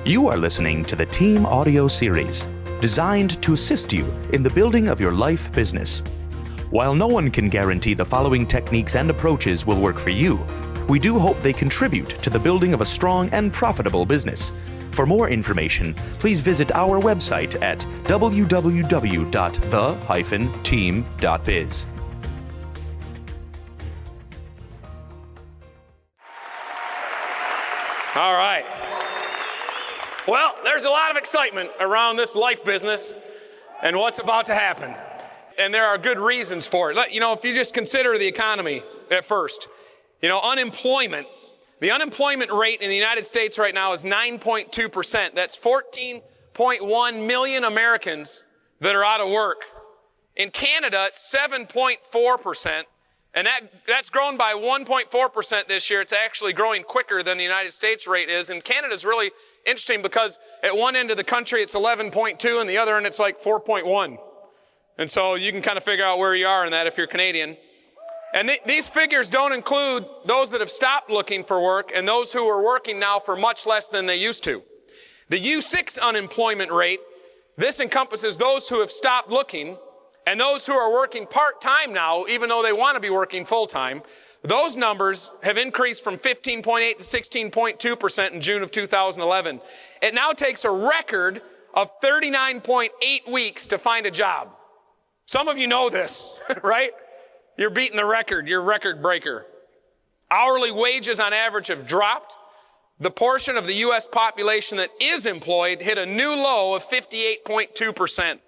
You are listening to the Team Audio Series, designed to assist you in the building of your life business. While no one can guarantee the following techniques and approaches will work for you, we do hope they contribute to the building of a strong and profitable business. For more information, please visit our website at www.the-team.biz. All right. Well, there's a lot of excitement around this life business and what's about to happen. And there are good reasons for it. If you just consider the economy at first, unemployment, the unemployment rate in the United States right now is 9.2%. That's 14.1 million Americans that are out of work. In Canada, it's 7.4%. And that's grown by 1.4% this year. It's actually growing quicker than the United States rate is. And Canada's really interesting because at one end of the country it's 11.2 and the other end it's like 4.1. And so you can kind of figure out where you are in that if you're Canadian. And these figures don't include those that have stopped looking for work and those who are working now for much less than they used to. The U6 unemployment rate, this encompasses those who have stopped looking and those who are working part-time now, even though they want to be working full-time. Those numbers have increased from 15.8 to 16.2% in June of 2011. It now takes a record of 39.8 weeks to find a job. Some of you know this, right? You're beating the record. You're a record breaker. Hourly wages on average have dropped. The portion of the U.S. population that is employed hit a new low of 58.2%.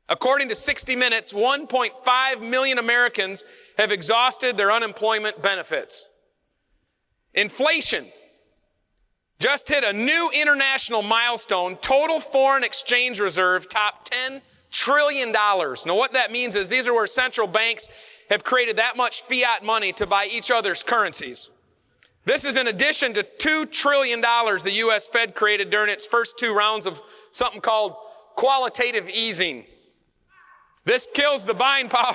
According to 60 Minutes, 1.5 million Americans have exhausted their unemployment benefits. Inflation just hit a new international milestone. Total foreign exchange reserve topped $10 trillion. Now what that means is these are where central banks have created that much fiat money to buy each other's currencies. This is in addition to $2 trillion the U.S. Fed created during its first two rounds of something called qualitative easing. This kills the buying power.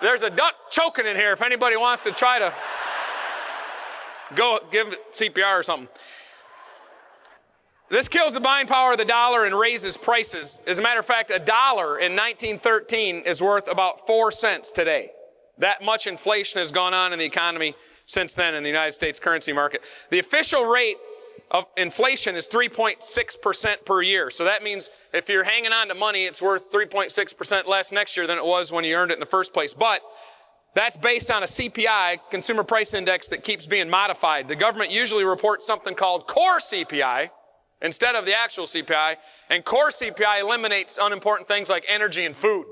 There's a duck choking in here if anybody wants to try to go give it CPR or something. This kills the buying power of the dollar and raises prices. As a matter of fact, $1 in 1913 is worth about 4 cents today. That much inflation has gone on in the economy since then in the United States currency market. The official rate of inflation is 3.6% per year. So that means if you're hanging on to money, it's worth 3.6% less next year than it was when you earned it in the first place. But that's based on a CPI, Consumer Price Index, that keeps being modified. The government usually reports something called core CPI instead of the actual CPI. And core CPI eliminates unimportant things like energy and food.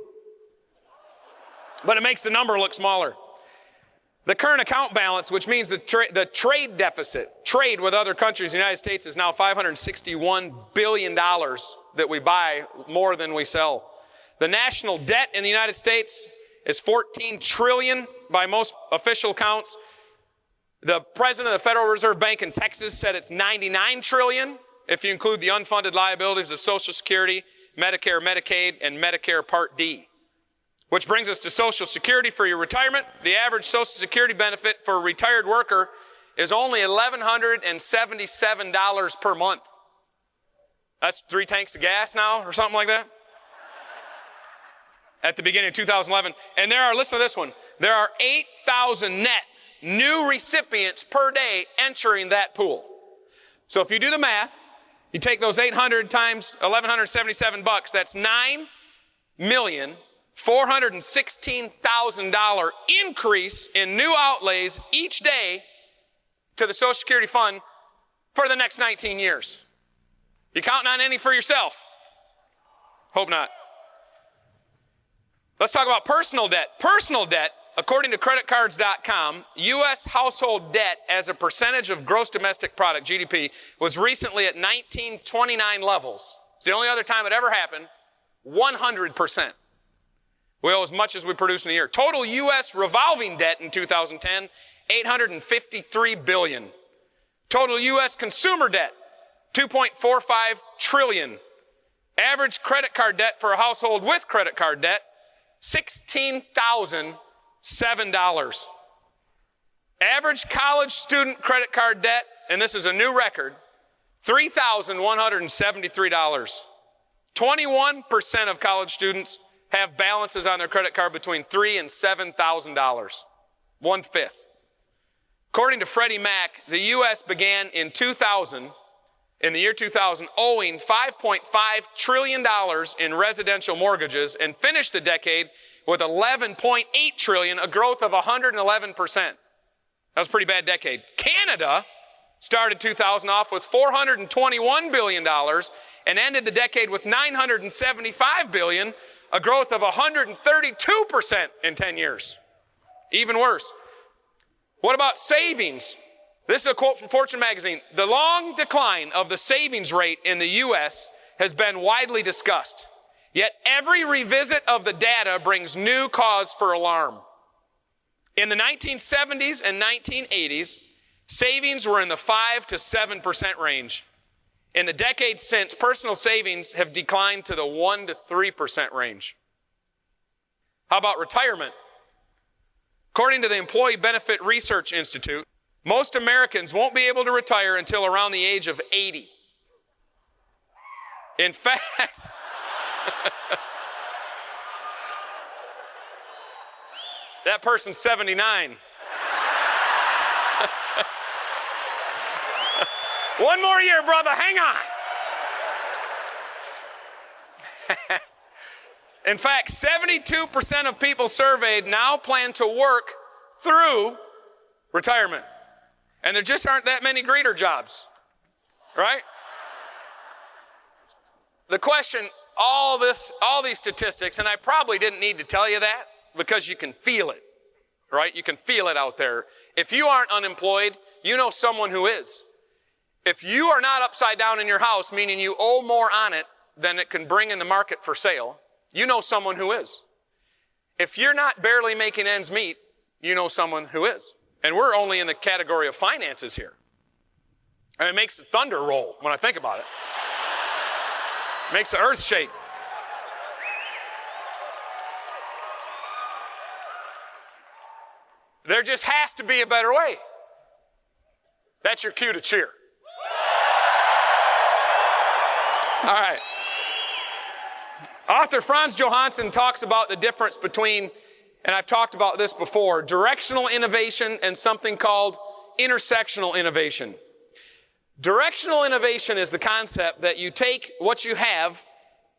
But it makes the number look smaller. The current account balance, which means the trade deficit, trade with other countries, the United States, is now $561 billion that we buy more than we sell. The national debt in the United States is $14 trillion by most official counts. The president of the Federal Reserve Bank in Texas said it's $99 trillion if you include the unfunded liabilities of Social Security, Medicare, Medicaid, and Medicare Part D. Which brings us to Social Security for your retirement. The average Social Security benefit for a retired worker is only $1,177 per month. That's 3 tanks of gas now or something like that. At the beginning of 2011. And listen to this one, there are 8,000 net new recipients per day entering that pool. So if you do the math, you take those 800 times $1,177, that's $9,416,000 increase in new outlays each day to the Social Security fund for the next 19 years. You counting on any for yourself? Hope not. Let's talk about personal debt. Personal debt, according to creditcards.com, U.S. household debt as a percentage of gross domestic product, GDP, was recently at 1929 levels. It's the only other time it ever happened. 100%. We owe as much as we produce in a year. Total U.S. revolving debt in 2010, $853 billion. Total U.S. consumer debt, $2.45 trillion. Average credit card debt for a household with credit card debt, $16,700 $7. Average college student credit card debt, and this is a new record, $3,173. 21% of college students have balances on their credit card between $3,000 and $7,000. 1/5. According to Freddie Mac, the U.S. began in the year 2000, owing $5.5 trillion in residential mortgages and finished the decade with $11.8 trillion, a growth of 111%. That was a pretty bad decade. Canada started 2000 off with $421 billion and ended the decade with $975 billion, a growth of 132% in 10 years. Even worse. What about savings? This is a quote from Fortune magazine. The long decline of the savings rate in the U.S. has been widely discussed. Yet every revisit of the data brings new cause for alarm. In the 1970s and 1980s, savings were in the 5 to 7% range. In the decades since, personal savings have declined to the 1 to 3% range. How about retirement? According to the Employee Benefit Research Institute, most Americans won't be able to retire until around the age of 80. In fact, that person's 79. One more year, brother, hang on. In fact, 72% of people surveyed now plan to work through retirement. And there just aren't that many greeter jobs, right? The question, all these statistics, and I probably didn't need to tell you that because you can feel it, right? You can feel it out there. If you aren't unemployed, you know someone who is. If you are not upside down in your house, meaning you owe more on it than it can bring in the market for sale, you know someone who is. If you're not barely making ends meet, you know someone who is. And we're only in the category of finances here. And it makes the thunder roll when I think about it. It makes the earth shake. There just has to be a better way. That's your cue to cheer. All right. Author Franz Johansson talks about the difference between, and I've talked about this before, directional innovation and something called intersectional innovation. Directional innovation is the concept that you take what you have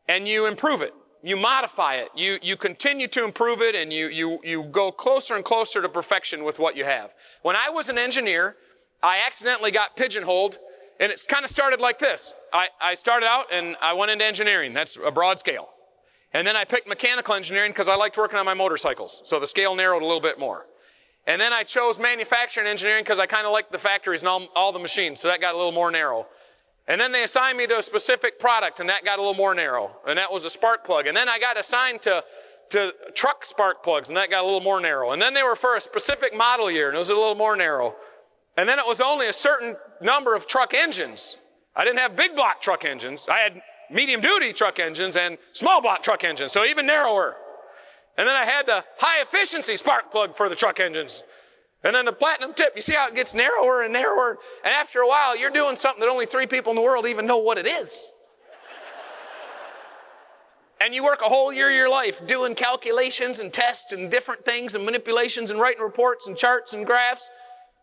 and you improve it. You modify it. You continue to improve it, and you go closer and closer to perfection with what you have. When I was an engineer, I accidentally got pigeonholed, and it's kind of started like this. I started out and I went into engineering. That's a broad scale. And then I picked mechanical engineering because I liked working on my motorcycles. So the scale narrowed a little bit more. And then I chose manufacturing engineering because I kind of liked the factories and all the machines. So that got a little more narrow. And then they assigned me to a specific product, and that got a little more narrow. And that was a spark plug. And then I got assigned to truck spark plugs, and that got a little more narrow. And then they were for a specific model year, and it was a little more narrow. And then it was only a certain number of truck engines. I didn't have big block truck engines. I had medium duty truck engines and small block truck engines, so even narrower. And then I had the high efficiency spark plug for the truck engines. And then the platinum tip. You see how it gets narrower and narrower? And after a while, you're doing something that only 3 people in the world even know what it is. And you work a whole year of your life doing calculations and tests and different things and manipulations and writing reports and charts and graphs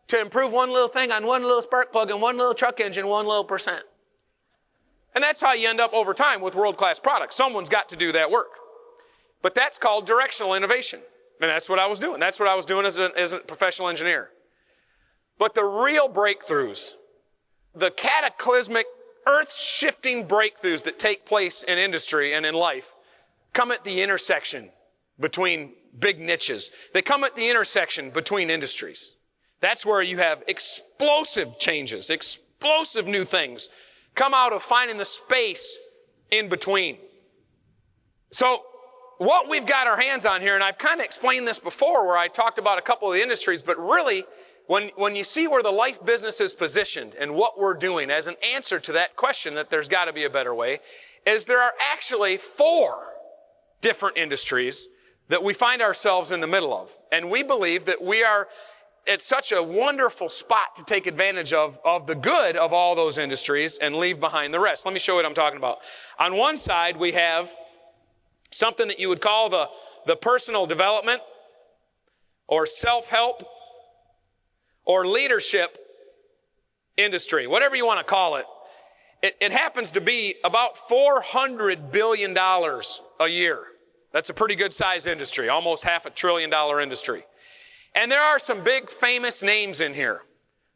to improve one little thing on one little spark plug and one little truck engine, 1 little percent. And that's how you end up over time with world-class products. Someone's got to do that work. But that's called directional innovation. And that's what I was doing. That's what I was doing as a professional engineer. But the real breakthroughs, the cataclysmic, earth-shifting breakthroughs that take place in industry and in life come at the intersection between big niches. They come at the intersection between industries. That's where you have explosive changes, explosive new things come out of finding the space in between. So what we've got our hands on here, and I've kind of explained this before where I talked about a couple of the industries, but really when you see where the life business is positioned and what we're doing as an answer to that question that there's got to be a better way, is there are actually 4 different industries that we find ourselves in the middle of. And we believe that we are at such a wonderful spot to take advantage of the good of all those industries and leave behind the rest. Let me show you what I'm talking about. On one side, we have something that you would call the personal development or self-help or leadership industry, whatever you want to call it. It happens to be about $400 billion a year. That's a pretty good size industry, almost $500 billion industry. And there are some big famous names in here.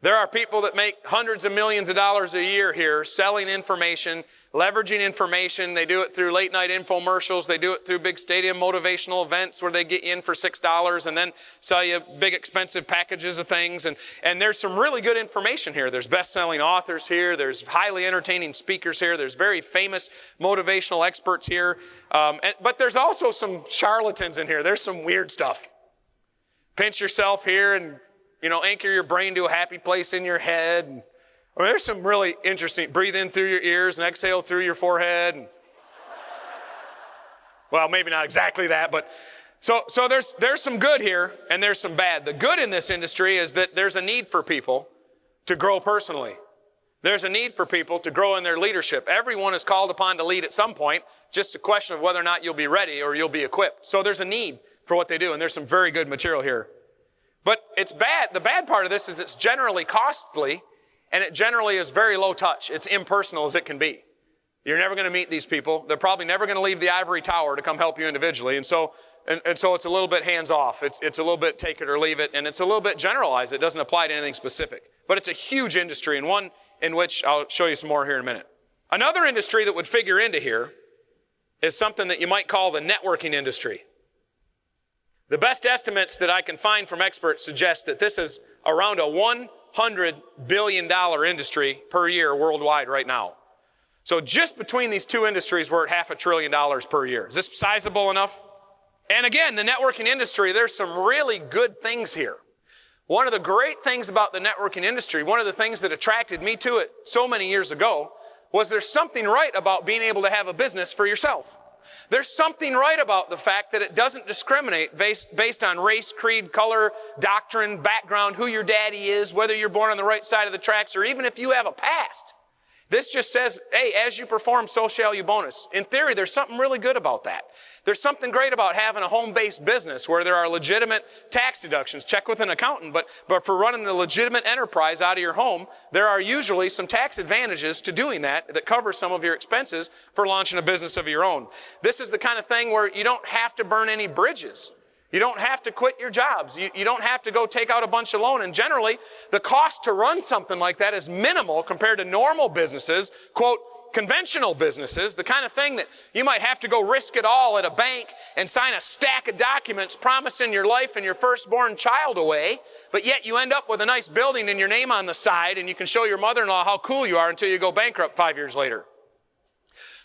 There are people that make hundreds of millions of dollars a year here selling information, leveraging information. They do it through late night infomercials. They do it through big stadium motivational events where they get you in for $6 and then sell you big expensive packages of things. And there's some really good information here. There's best-selling authors here. There's highly entertaining speakers here. There's very famous motivational experts here. But there's also some charlatans in here. There's some weird stuff. Pinch yourself here and, anchor your brain to a happy place in your head. There's some really interesting, breathe in through your ears and exhale through your forehead. Well, maybe not exactly that, but so there's some good here and there's some bad. The good in this industry is that there's a need for people to grow personally. There's a need for people to grow in their leadership. Everyone is called upon to lead at some point, just a question of whether or not you'll be ready or you'll be equipped. So there's a need for what they do, and there's some very good material here. But it's bad. The bad part of this is it's generally costly, and it generally is very low touch. It's impersonal as it can be. You're never going to meet these people. They're probably never going to leave the ivory tower to come help you individually, and so it's a little bit hands-off. It's a little bit take it or leave it, and it's a little bit generalized. It doesn't apply to anything specific. But it's a huge industry, and one in which I'll show you some more here in a minute. Another industry that would figure into here is something that you might call the networking industry. The best estimates that I can find from experts suggest that this is around a $100 billion industry per year worldwide right now. So just between these two industries, we're at $500 billion per year. Is this sizable enough? And again, the networking industry, there's some really good things here. One of the great things about the networking industry, one of the things that attracted me to it so many years ago, was there's something right about being able to have a business for yourself. There's something right about the fact that it doesn't discriminate based on race, creed, color, doctrine, background, who your daddy is, whether you're born on the right side of the tracks, or even if you have a past. This just says, hey, as you perform, so shall you bonus. In theory, there's something really good about that. There's something great about having a home-based business where there are legitimate tax deductions. Check with an accountant, but for running a legitimate enterprise out of your home, there are usually some tax advantages to doing that cover some of your expenses for launching a business of your own. This is the kind of thing where you don't have to burn any bridges. You don't have to quit your jobs. You don't have to go take out a bunch of loan. And generally, the cost to run something like that is minimal compared to normal businesses, quote, conventional businesses, the kind of thing that you might have to go risk it all at a bank and sign a stack of documents promising your life and your firstborn child away, but yet you end up with a nice building and your name on the side and you can show your mother-in-law how cool you are until you go bankrupt 5 years later.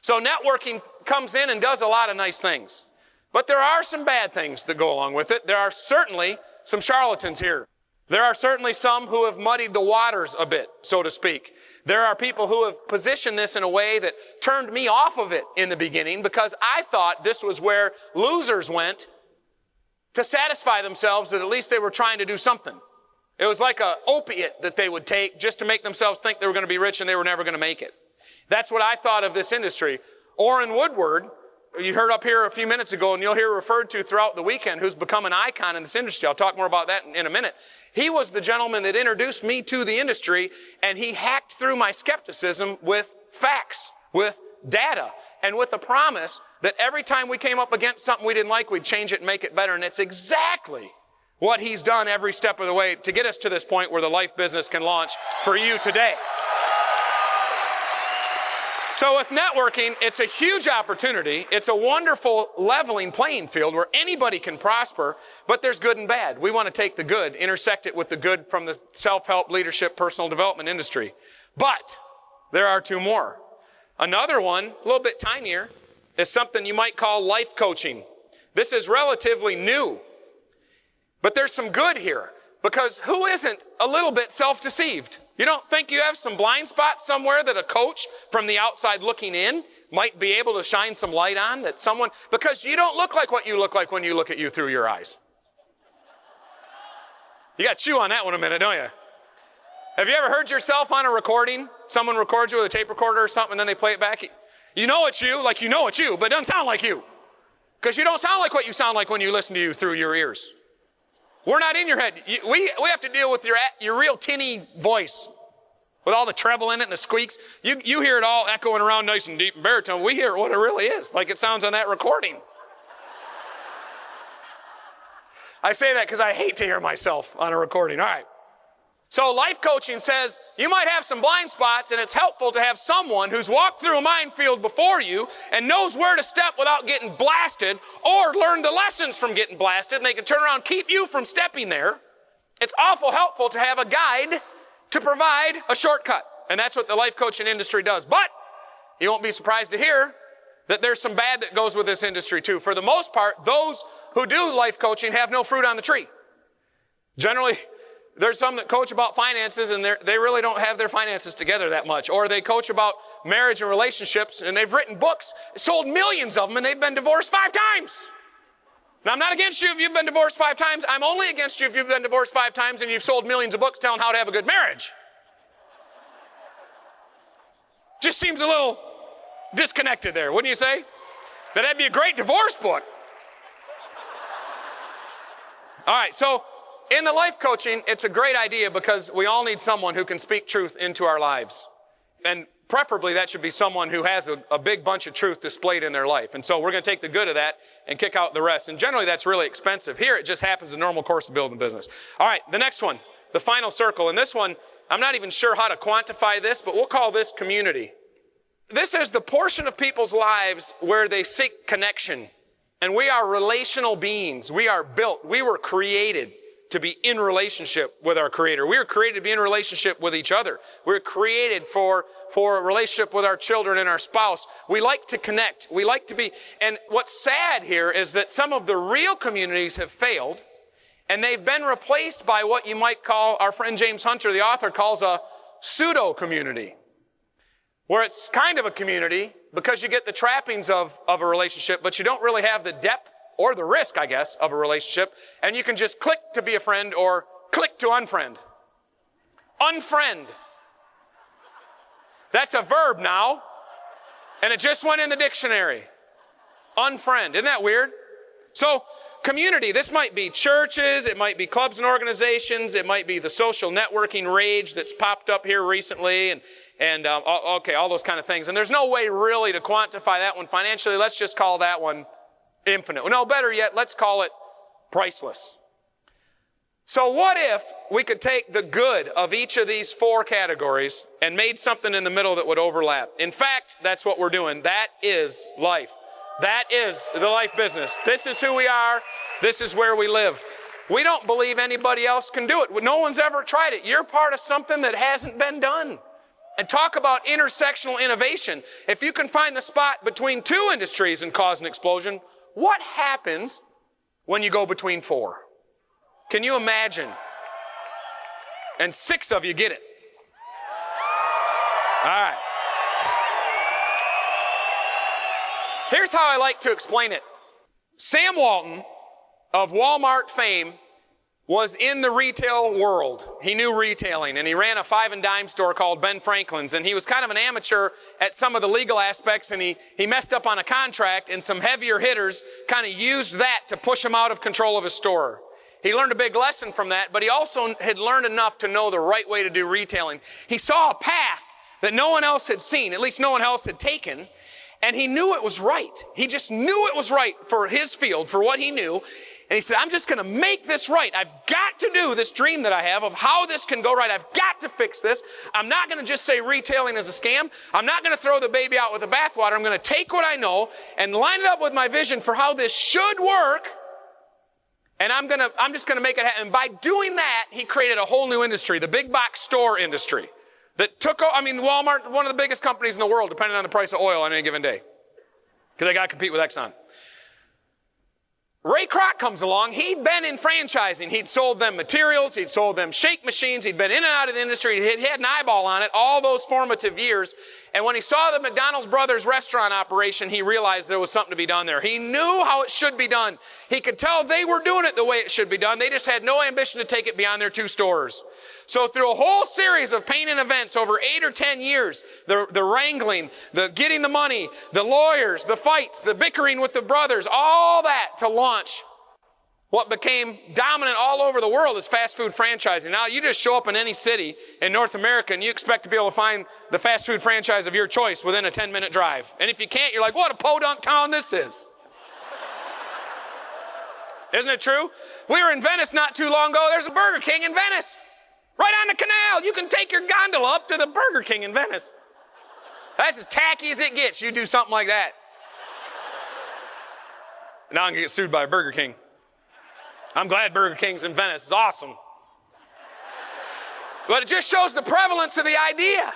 So networking comes in and does a lot of nice things. But there are some bad things that go along with it. There are certainly some charlatans here. There are certainly some who have muddied the waters a bit, so to speak. There are people who have positioned this in a way that turned me off of it in the beginning because I thought this was where losers went to satisfy themselves that at least they were trying to do something. It was like an opiate that they would take just to make themselves think they were going to be rich and they were never going to make it. That's what I thought of this industry. Orrin Woodward, you heard up here a few minutes ago, and you'll hear referred to throughout the weekend, who's become an icon in this industry. I'll talk more about that in a minute. He was the gentleman that introduced me to the industry, and he hacked through my skepticism with facts, with data, and with the promise that every time we came up against something we didn't like, we'd change it and make it better. And it's exactly what he's done every step of the way to get us to this point where the life business can launch for you today. So with networking, it's a huge opportunity. It's a wonderful leveling playing field where anybody can prosper, but there's good and bad. We want to take the good, intersect it with the good from the self-help, leadership, personal development industry. But there are two more. Another one, a little bit tinier, is something you might call life coaching. This is relatively new, but there's some good here because who isn't a little bit self-deceived? You don't think you have some blind spots somewhere that a coach from the outside looking in might be able to shine some light on? That someone, because you don't look like what you look like when you look at you through your eyes. You got to chew on that one a minute, don't you? Have you ever heard yourself on a recording? Someone records you with a tape recorder or something, and then they play it back. You know it's you, like you know it's you, but it doesn't sound like you. Because you don't sound like what you sound like when you listen to you through your ears. We're not in your head. We have to deal with your real tinny voice with all the treble in it and the squeaks. You hear it all echoing around nice and deep and baritone. We hear what it really is, like it sounds on that recording. I say that because I hate to hear myself on a recording. All right. So life coaching says you might have some blind spots, and it's helpful to have someone who's walked through a minefield before you and knows where to step without getting blasted, or learn the lessons from getting blasted, and they can turn around and keep you from stepping there. It's awful helpful to have a guide to provide a shortcut, and that's what the life coaching industry does. But you won't be surprised to hear that there's some bad that goes with this industry too. For the most part, those who do life coaching have no fruit on the tree. Generally, there's some that coach about finances and they really don't have their finances together that much. Or they coach about marriage and relationships and they've written books, sold millions of them, and they've been divorced 5 times. Now, I'm not against you if you've been divorced 5 times. I'm only against you if you've been divorced 5 times and you've sold millions of books telling how to have a good marriage. Just seems a little disconnected there, wouldn't you say? Now, that'd be a great divorce book. All right, so in the life coaching, it's a great idea because we all need someone who can speak truth into our lives. And preferably that should be someone who has a big bunch of truth displayed in their life. And so we're going to take the good of that and kick out the rest. And generally that's really expensive. Here it just happens, the normal course of building business. All right, the next one, the final circle. And this one, I'm not even sure how to quantify this, but we'll call this community. This is the portion of people's lives where they seek connection. And we are relational beings. We are built. We were created to be in relationship with our Creator. We were created to be in relationship with each other. We were created for a relationship with our children and our spouse. We like to connect. We like to be, and what's sad here is that some of the real communities have failed, and they've been replaced by what you might call, our friend James Hunter, the author, calls a pseudo-community, where it's kind of a community because you get the trappings of a relationship, but you don't really have the depth or the risk, I guess, of a relationship, and you can just click to be a friend or click to unfriend. Unfriend. That's a verb now, and it just went in the dictionary. Unfriend. Isn't that weird? So, community, this might be churches, it might be clubs and organizations, it might be the social networking rage that's popped up here recently, and all those kind of things. And there's no way really to quantify that one financially. Let's just call that one infinite. No, better yet, let's call it priceless. So what if we could take the good of each of these 4 categories and made something in the middle that would overlap? In fact, that's what we're doing. That is life. That is the life business. This is who we are. This is where we live. We don't believe anybody else can do it. No one's ever tried it. You're part of something that hasn't been done. And talk about intersectional innovation. If you can find the spot between 2 industries and cause an explosion, what happens when you go between 4? Can you imagine? And 6 of you get it. All right. Here's how I like to explain it. Sam Walton of Walmart fame was in the retail world. He knew retailing, and he ran a 5 and dime store called Ben Franklin's, and he was kind of an amateur at some of the legal aspects, and he messed up on a contract, and some heavier hitters kind of used that to push him out of control of his store. He learned a big lesson from that, but he also had learned enough to know the right way to do retailing. He saw a path that no one else had seen, at least no one else had taken, and he knew it was right. He just knew it was right for his field, for what he knew. And he said, I'm just going to make this right. I've got to do this dream that I have of how this can go right. I've got to fix this. I'm not going to just say retailing is a scam. I'm not going to throw the baby out with the bathwater. I'm going to take what I know and line it up with my vision for how this should work. And I'm just going to make it happen. And by doing that, he created a whole new industry, the big box store industry. That Walmart, one of the biggest companies in the world, depending on the price of oil on any given day. Because they got to compete with Exxon. Ray Kroc comes along. He'd been in franchising. He'd sold them materials. He'd sold them shake machines. He'd been in and out of the industry. He had an eyeball on it all those formative years. And when he saw the McDonald's Brothers restaurant operation, he realized there was something to be done there. He knew how it should be done. He could tell they were doing it the way it should be done. They just had no ambition to take it beyond their 2 stores. So through a whole series of pain and events over 8 or 10 years, the wrangling, the getting the money, the lawyers, the fights, the bickering with the brothers, all that to launch what became dominant all over the world is fast food franchising. Now, you just show up in any city in North America and you expect to be able to find the fast food franchise of your choice within a 10-minute drive. And if you can't, you're like, what a podunk town this is. Isn't it true? We were in Venice not too long ago. There's a Burger King in Venice. Right on the canal. You can take your gondola up to the Burger King in Venice. That's as tacky as it gets. You do something like that. Now I'm going to get sued by Burger King. I'm glad Burger King's in Venice. It's awesome. But it just shows the prevalence of the idea.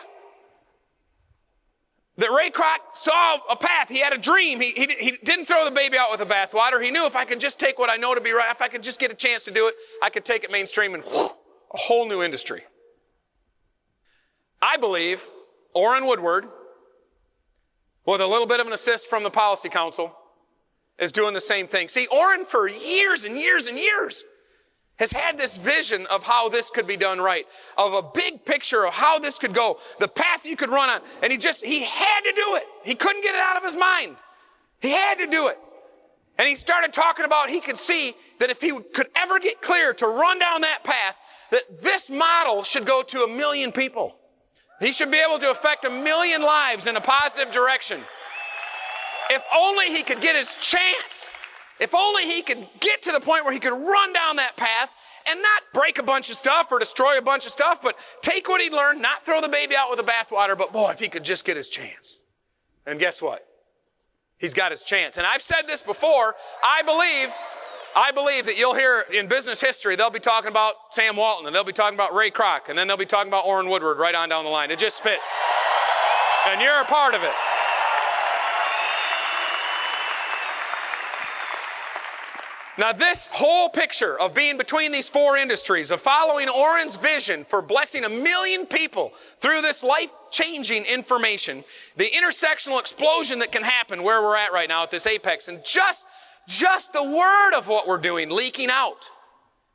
That Ray Kroc saw a path. He had a dream. He didn't throw the baby out with the bathwater. He knew if I could just take what I know to be right, if I could just get a chance to do it, I could take it mainstream and a whole new industry. I believe Orrin Woodward, with a little bit of an assist from the Policy Council, is doing the same thing. See, Orrin for years and years and years has had this vision of how this could be done right, of a big picture of how this could go, the path you could run on. And he had to do it. He couldn't get it out of his mind. He had to do it. And he started talking about he could see that if he could ever get clear to run down that path, that this model should go to 1 million people. He should be able to affect 1 million lives in a positive direction. If only he could get his chance. If only he could get to the point where he could run down that path and not break a bunch of stuff or destroy a bunch of stuff, but take what he'd learned, not throw the baby out with the bathwater, but boy, if he could just get his chance. And guess what? He's got his chance. And I've said this before, I believe that you'll hear in business history, they'll be talking about Sam Walton, and they'll be talking about Ray Kroc, and then they'll be talking about Orrin Woodward right on down the line. It just fits. And you're a part of it. Now, this whole picture of being between these 4 industries, of following Orrin's vision for blessing 1 million people through this life-changing information, the intersectional explosion that can happen where we're at right now at this apex, and just the word of what we're doing leaking out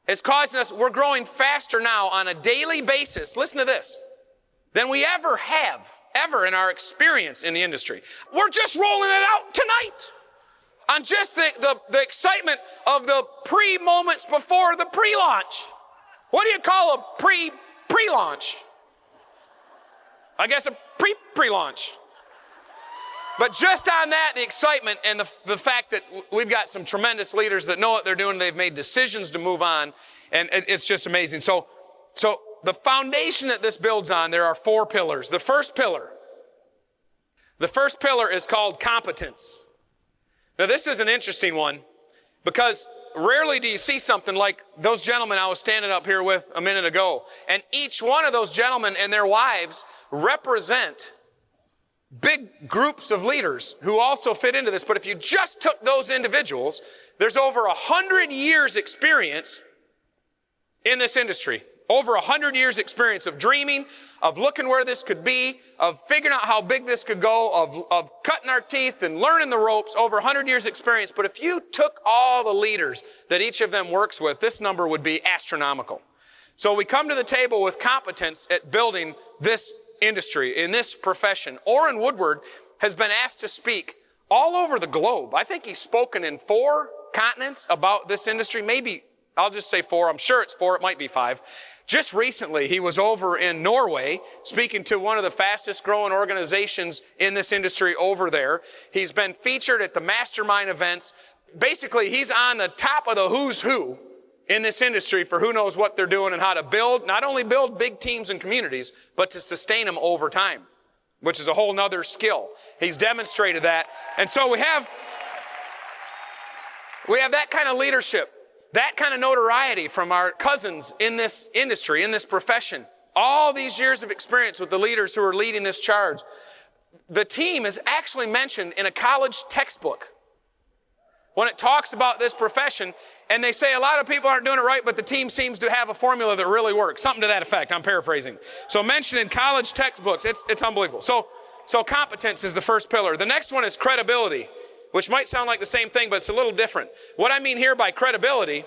is causing us, we're growing faster now on a daily basis, listen to this, than we ever have, ever in our experience in the industry. We're just rolling it out tonight. On just the excitement of the pre-moments before the pre-launch. What do you call a pre-launch? I guess a pre-launch. But just on that, the excitement and the fact that we've got some tremendous leaders that know what they're doing, they've made decisions to move on, and it's just amazing. So the foundation that this builds on, there are 4 pillars. The first pillar is called competence. Now, this is an interesting one because rarely do you see something like those gentlemen I was standing up here with a minute ago. And each one of those gentlemen and their wives represent big groups of leaders who also fit into this. But if you just took those individuals, there's over 100 years experience in this industry. Over 100 years experience of dreaming, of looking where this could be, of figuring out how big this could go, of cutting our teeth and learning the ropes, over 100 years experience. But if you took all the leaders that each of them works with, this number would be astronomical. So we come to the table with competence at building this industry, in this profession. Orrin Woodward has been asked to speak all over the globe. I think he's spoken in 4 continents about this industry, maybe, I'll just say 4. I'm sure it's 4. It might be 5. Just recently, he was over in Norway speaking to one of the fastest growing organizations in this industry over there. He's been featured at the mastermind events. Basically, he's on the top of the who's who in this industry for who knows what they're doing and how to build, not only build big teams and communities, but to sustain them over time, which is a whole nother skill. He's demonstrated that. And so we have that kind of leadership. That kind of notoriety from our cousins in this industry, in this profession. All these years of experience with the leaders who are leading this charge. The team is actually mentioned in a college textbook. when it talks about this profession, and they say a lot of people aren't doing it right, but the team seems to have a formula that really works. Something to that effect. I'm paraphrasing. So mentioned in college textbooks, it's unbelievable. So competence is the first pillar. The next one is credibility, which might sound like the same thing, but it's a little different. What I mean here by credibility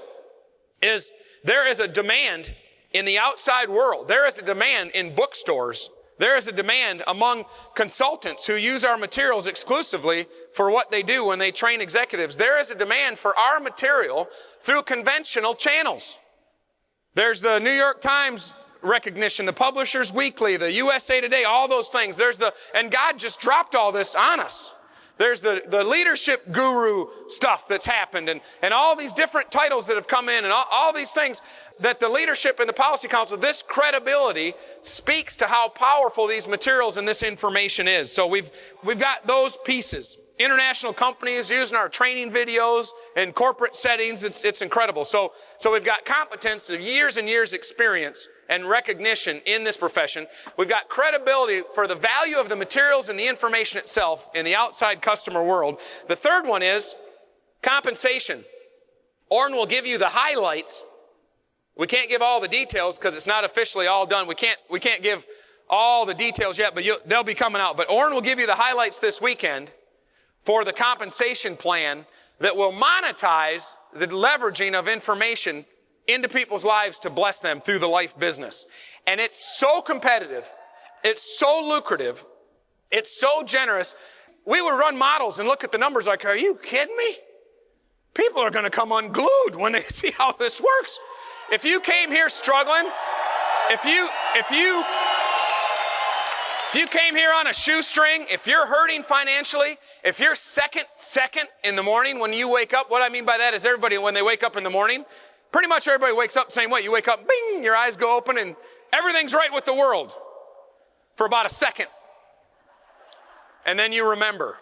is there is a demand in the outside world. There is a demand in bookstores. There is a demand among consultants who use our materials exclusively for what they do when they train executives. There is a demand for our material through conventional channels. There's the New York Times recognition, the Publishers Weekly, the USA Today, all those things. And God just dropped all this on us. There's the leadership guru stuff that's happened and all these different titles that have come in and all these things that the leadership and the policy council, this credibility speaks to how powerful these materials and this information is. So we've got those pieces. International companies using our training videos in corporate settings, it's incredible. So we've got competence of years and years experience and recognition in this profession. We've got credibility for the value of the materials and the information itself in the outside customer world. The third one is compensation. Orrin will give you the highlights. We can't give all the details because it's not officially all done. We can't give all the details yet, but they'll be coming out. But Orrin will give you the highlights this weekend for the compensation plan that will monetize the leveraging of information into people's lives to bless them through the life business. And it's so competitive. It's so lucrative. It's so generous. We would run models and look at the numbers like, are you kidding me? People are going to come unglued when they see how this works. If you came here struggling, if you came here on a shoestring, if you're hurting financially, if you're second in the morning when you wake up, what I mean by that is everybody, when they wake up in the morning, pretty much everybody wakes up the same way. You wake up, bing, your eyes go open, and everything's right with the world for about a second. And then you remember.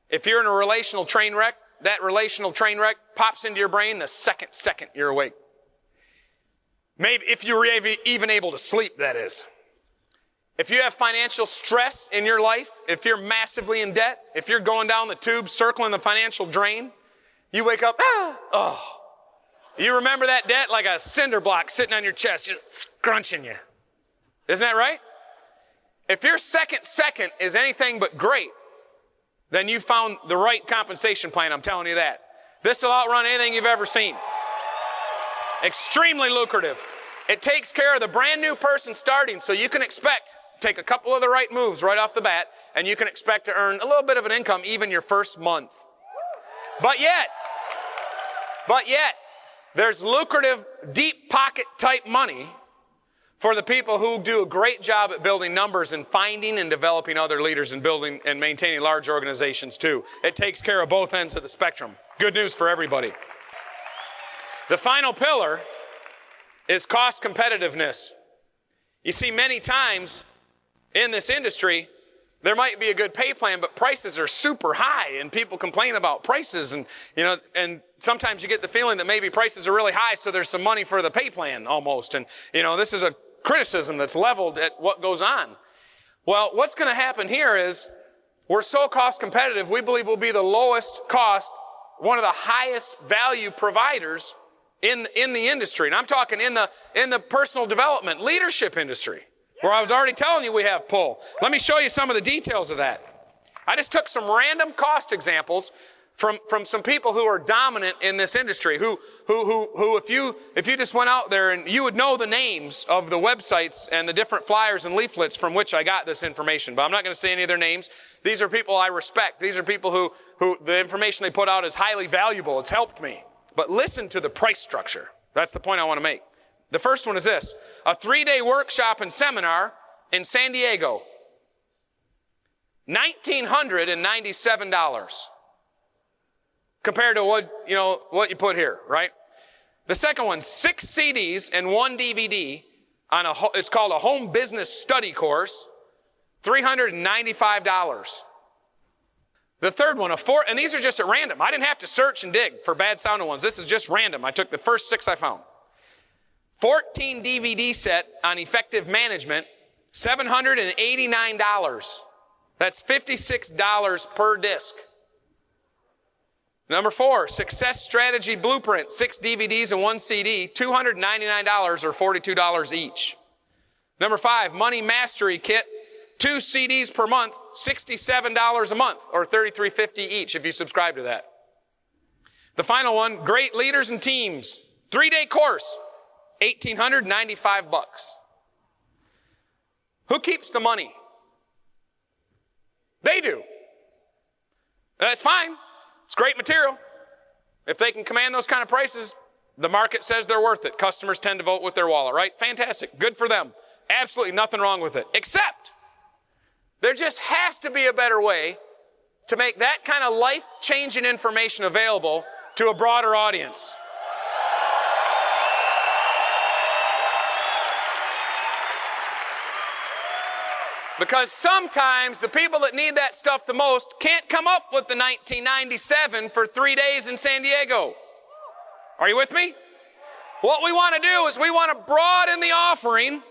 If you're in a relational train wreck, that relational train wreck pops into your brain the second you're awake. Maybe if you were even able to sleep, that is. If you have financial stress in your life, if you're massively in debt, if you're going down the tube circling the financial drain, you wake up, You remember that debt like a cinder block sitting on your chest, just scrunching you. Isn't that right? If your second is anything but great, then you found the right compensation plan, I'm telling you that. This will outrun anything you've ever seen. Extremely lucrative. It takes care of the brand new person starting, so you can take a couple of the right moves right off the bat, and you can expect to earn a little bit of an income even your first month. But yet, there's lucrative, deep pocket type money for the people who do a great job at building numbers and finding and developing other leaders and building and maintaining large organizations too. It takes care of both ends of the spectrum. Good news for everybody. The final pillar is cost competitiveness. You see, many times in this industry, there might be a good pay plan, but prices are super high and people complain about prices and sometimes you get the feeling that maybe prices are really high, so there's some money for the pay plan almost. And, this is a criticism that's leveled at what goes on. Well, what's going to happen here is we're so cost competitive, we believe we'll be the lowest cost, one of the highest value providers in the industry. And I'm talking in the personal development, leadership industry, where I was already telling you we have pull. Let me show you some of the details of that. I just took some random cost examples from some people who are dominant in this industry, who if you just went out there and you would know the names of the websites and the different flyers and leaflets from which I got this information, but I'm not going to say any of their names. These are people I respect. These are people who the information they put out is highly valuable. It's helped me. But listen to the price structure. That's the point I want to make. The first one is this: a 3-day workshop and seminar in San Diego, $1,997. Compared to what you put here, right? The second one, 6 CDs and 1 DVD it's called a home business study course, $395. The third one, and these are just at random. I didn't have to search and dig for bad sounding ones. This is just random. I took the first 6 I found. 14 DVD set on effective management, $789. That's $56 per disc. Number 4, Success Strategy Blueprint, 6 DVDs and 1 CD, $299 or $42 each. Number 5, Money Mastery Kit, 2 CDs per month, $67 a month or $33.50 each if you subscribe to that. The final one, Great Leaders and Teams, 3-day course, $1,895. Who keeps the money? They do. That's fine. It's great material. If they can command those kind of prices, the market says they're worth it. Customers tend to vote with their wallet, right? Fantastic. Good for them. Absolutely nothing wrong with it. Except there just has to be a better way to make that kind of life-changing information available to a broader audience. Because sometimes the people that need that stuff the most can't come up with the 1997 for 3 days in San Diego. Are you with me? What we want to do is we want to broaden the offering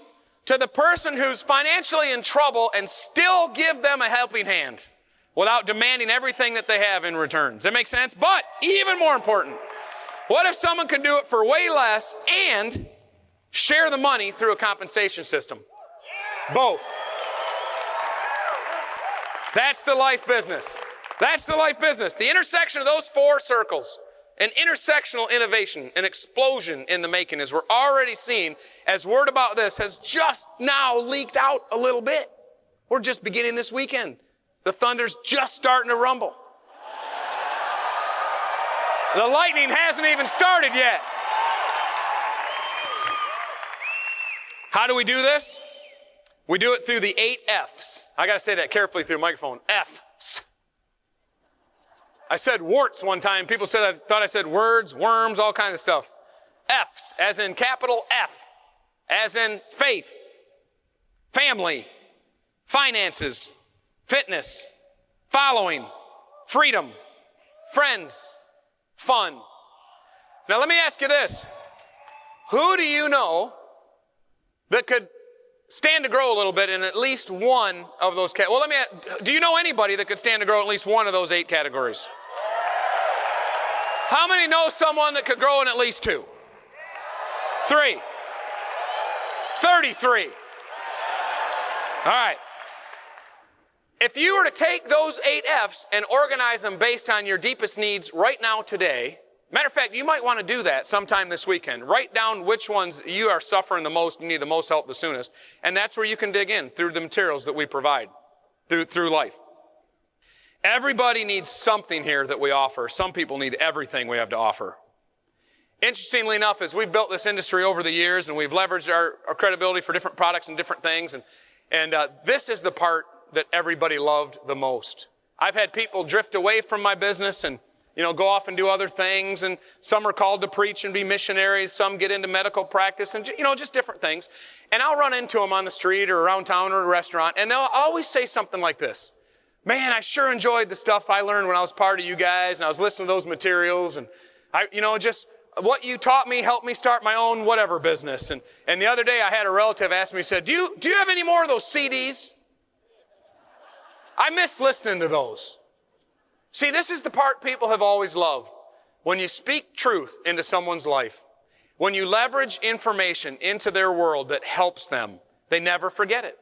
to the person who's financially in trouble and still give them a helping hand without demanding everything that they have in return. Does that make sense? But even more important, what if someone could do it for way less and share the money through a compensation system? Both. That's the life business. That's the life business. The intersection of those 4 circles, an intersectional innovation, an explosion in the making, as we're already seeing, as word about this has just now leaked out a little bit. We're just beginning this weekend. The thunder's just starting to rumble. The lightning hasn't even started yet. How do we do this? We do it through the 8 F's. I got to say that carefully through the microphone. F's. I said warts one time. People thought I said words, worms, all kinds of stuff. F's, as in capital F, as in faith, family, finances, fitness, following, freedom, friends, fun. Now let me ask you this. Who do you know that could stand to grow a little bit in at least one of those categories? Well, do you know anybody that could stand to grow in at least one of those 8 categories? How many know someone that could grow in at least 2? 3. 33. All right. If you were to take those 8 F's and organize them based on your deepest needs right now today, matter of fact, you might want to do that sometime this weekend. Write down which ones you are suffering the most, need the most help the soonest. And that's where you can dig in through the materials that we provide through life. Everybody needs something here that we offer. Some people need everything we have to offer. Interestingly enough, as we've built this industry over the years and we've leveraged our credibility for different products and different things, and this is the part that everybody loved the most. I've had people drift away from my business and go off and do other things, and some are called to preach and be missionaries, some get into medical practice, and just different things. And I'll run into them on the street or around town or a restaurant, and they'll always say something like this. Man, I sure enjoyed the stuff I learned when I was part of you guys, and I was listening to those materials, and just what you taught me helped me start my own whatever business. And the other day I had a relative ask me, he said, do you have any more of those CDs? I miss listening to those. See, this is the part people have always loved. When you speak truth into someone's life, when you leverage information into their world that helps them, they never forget it.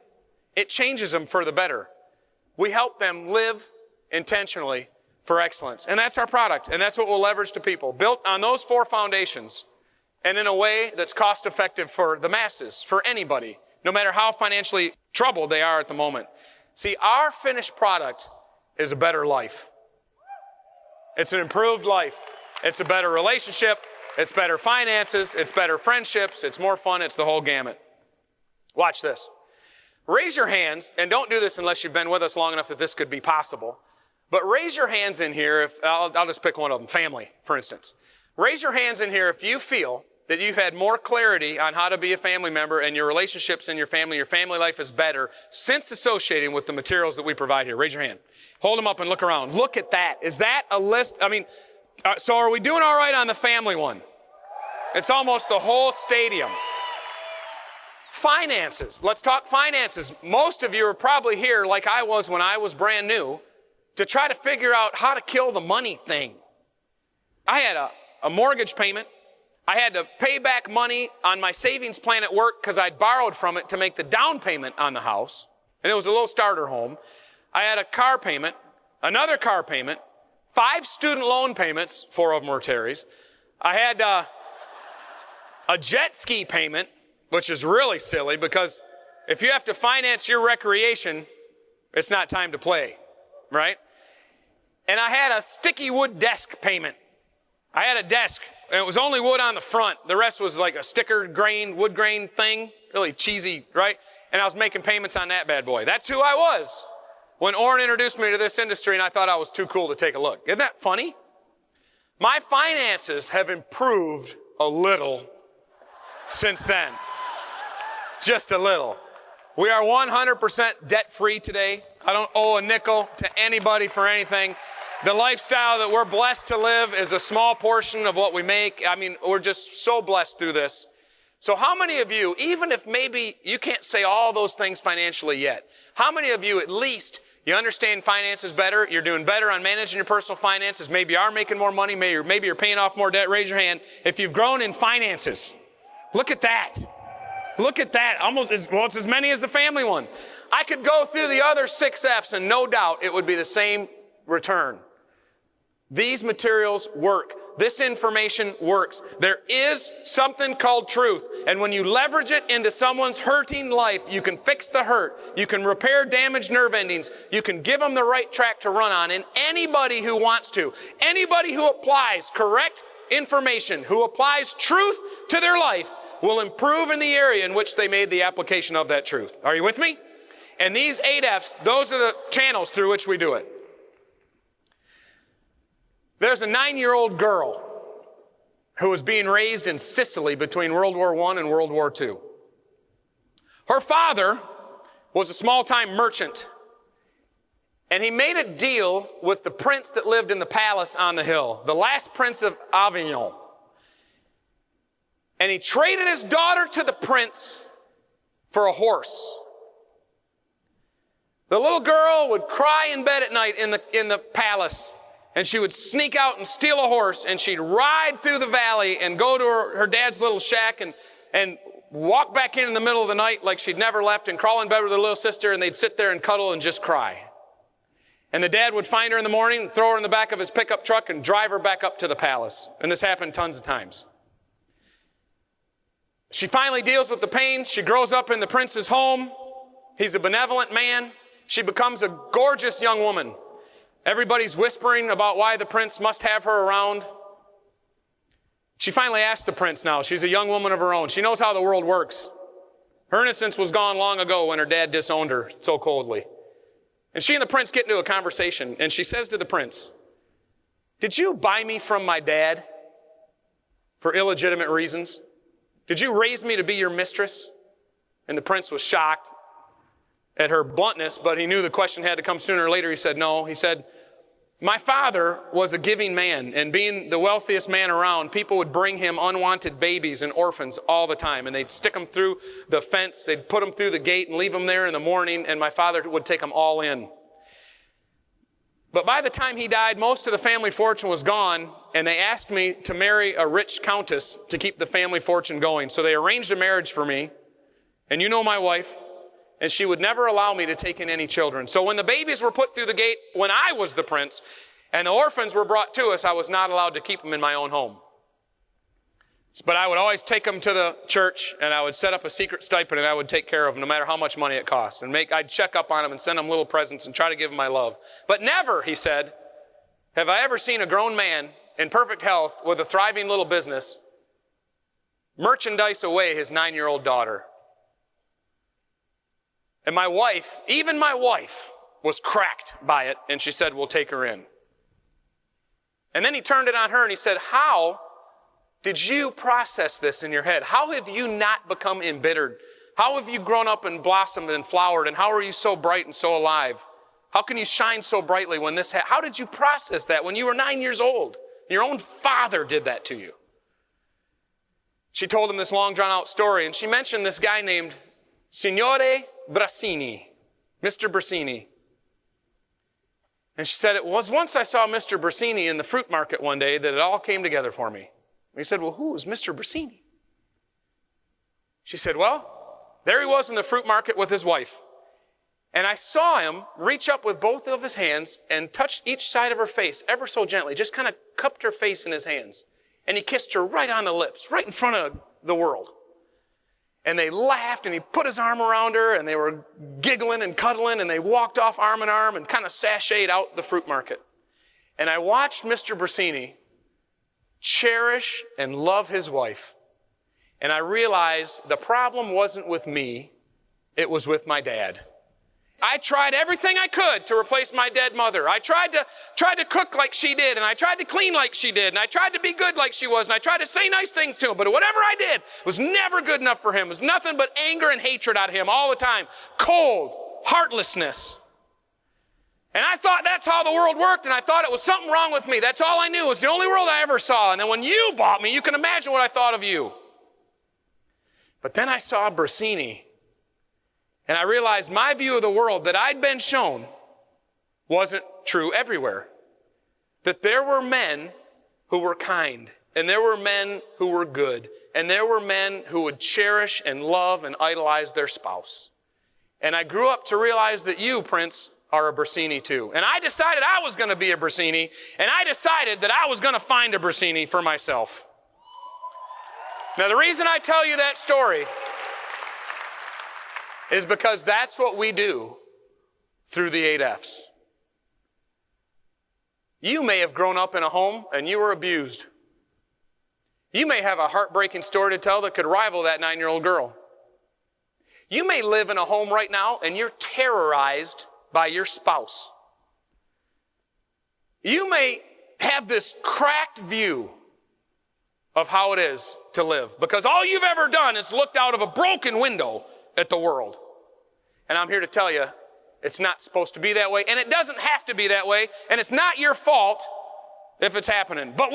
It changes them for the better. We help them live intentionally for excellence. And that's our product. And that's what we'll leverage to people. Built on those 4 foundations and in a way that's cost effective for the masses, for anybody, no matter how financially troubled they are at the moment. See, our finished product is a better life. It's an improved life. It's a better relationship. It's better finances. It's better friendships. It's more fun. It's the whole gamut. Watch this. Raise your hands, and don't do this unless you've been with us long enough that this could be possible. But raise your hands in here if, I'll just pick one of them, family, for instance. Raise your hands in here if you feel that you've had more clarity on how to be a family member and your relationships in your family life is better since associating with the materials that we provide here. Raise your hand. Hold them up and look around. Look at that. Is that a list? So are we doing all right on the family one? It's almost the whole stadium. Finances. Let's talk finances. Most of you are probably here like I was when I was brand new to try to figure out how to kill the money thing. I had a mortgage payment. I had to pay back money on my savings plan at work because I'd borrowed from it to make the down payment on the house. And it was a little starter home. I had a car payment, another car payment, 5 student loan payments, 4 of them were Terry's. I had a jet ski payment, which is really silly because if you have to finance your recreation, it's not time to play, right? And I had a sticky wood desk payment. I had a desk, and it was only wood on the front. The rest was like a sticker grain, wood grain thing, really cheesy, right? And I was making payments on that bad boy. That's who I was when Orrin introduced me to this industry, and I thought I was too cool to take a look. Isn't that funny? My finances have improved a little since then. Just a little. We are 100% debt-free today. I don't owe a nickel to anybody for anything. The lifestyle that we're blessed to live is a small portion of what we make. I mean, we're just so blessed through this. So how many of you, even if maybe you can't say all those things financially yet, how many of you at least you understand finances better, you're doing better on managing your personal finances, maybe you are making more money, maybe you're paying off more debt, raise your hand. If you've grown in finances, look at that. Look at that. Almost it's as many as the family one. I could go through the other 6 F's and no doubt it would be the same return. These materials work. This information works. There is something called truth. And when you leverage it into someone's hurting life, you can fix the hurt. You can repair damaged nerve endings. You can give them the right track to run on. And anybody who wants to, anybody who applies correct information, who applies truth to their life, will improve in the area in which they made the application of that truth. Are you with me? And these 8 F's, those are the channels through which we do it. There's a 9-year-old girl who was being raised in Sicily between World War I and World War II. Her father was a small-time merchant, and he made a deal with the prince that lived in the palace on the hill, the last prince of Avignon. And he traded his daughter to the prince for a horse. The little girl would cry in bed at night in the palace, and she would sneak out and steal a horse, and she'd ride through the valley and go to her dad's little shack and walk back in the middle of the night like she'd never left and crawl in bed with her little sister, and they'd sit there and cuddle and just cry. And the dad would find her in the morning and throw her in the back of his pickup truck and drive her back up to the palace. And this happened tons of times. She finally deals with the pain. She grows up in the prince's home. He's a benevolent man. She becomes a gorgeous young woman. Everybody's whispering about why the prince must have her around. She finally asks the prince now. She's a young woman of her own. She knows how the world works. Her innocence was gone long ago when her dad disowned her so coldly. And she and the prince get into a conversation, and she says to the prince, "Did you buy me from my dad for illegitimate reasons? Did you raise me to be your mistress?" And the prince was shocked at her bluntness, but he knew the question had to come sooner or later. He said, "No." He said, "My father was a giving man, and being the wealthiest man around, people would bring him unwanted babies and orphans all the time, and they'd stick them through the fence, they'd put them through the gate and leave them there in the morning, and my father would take them all in. But by the time he died, most of the family fortune was gone, and they asked me to marry a rich countess to keep the family fortune going. So they arranged a marriage for me, and you know my wife, and she would never allow me to take in any children. So when the babies were put through the gate when I was the prince, and the orphans were brought to us, I was not allowed to keep them in my own home. But I would always take them to the church, and I would set up a secret stipend, and I would take care of them no matter how much money it cost. And I'd check up on them and send them little presents and try to give them my love. But never," he said, "have I ever seen a grown man in perfect health with a thriving little business merchandise away his 9-year-old daughter." And my wife, even my wife, was cracked by it, and she said, "We'll take her in." And then he turned it on her and he said, "How did you process this in your head? How have you not become embittered? How have you grown up and blossomed and flowered? And how are you so bright and so alive? How can you shine so brightly when this how did you process that when you were 9 years old? Your own father did that to you." She told him this long drawn out story, and she mentioned this guy named Signore Brassini, Mr. Brassini. And she said, it was once I saw Mr. Brasini in the fruit market one day that it all came together for me. And he said, well, who is Mr. Brasini? She said, well, there he was in the fruit market with his wife. And I saw him reach up with both of his hands and touch each side of her face ever so gently, just kind of cupped her face in his hands. And he kissed her right on the lips, right in front of the world. And they laughed, and he put his arm around her, and they were giggling and cuddling, and they walked off arm in arm and kind of sashayed out the fruit market. And I watched Mr. Brasini cherish and love his wife. And I realized the problem wasn't with me, it was with my dad. I tried everything I could to replace my dead mother. I tried to cook like she did, and I tried to clean like she did, and I tried to be good like she was, and I tried to say nice things to him, but whatever I did was never good enough for him. It was nothing but anger and hatred out of him all the time. Cold, heartlessness. And I thought that's how the world worked, and I thought it was something wrong with me. That's all I knew. It was the only world I ever saw. And then when you bought me, you can imagine what I thought of you. But then I saw Brasini, and I realized my view of the world that I'd been shown wasn't true everywhere. That there were men who were kind, and there were men who were good, and there were men who would cherish and love and idolize their spouse. And I grew up to realize that you, Prince, are a Brasini too. And I decided I was going to be a Brasini, and I decided that I was going to find a Brasini for myself. Now, the reason I tell you that story is because that's what we do through the 8 F's. You may have grown up in a home and you were abused. You may have a heartbreaking story to tell that could rival that 9-year-old girl. You may live in a home right now and you're terrorized by your spouse. You may have this cracked view of how it is to live because all you've ever done is looked out of a broken window at the world. And I'm here to tell you, it's not supposed to be that way, and it doesn't have to be that way, and it's not your fault if it's happening. But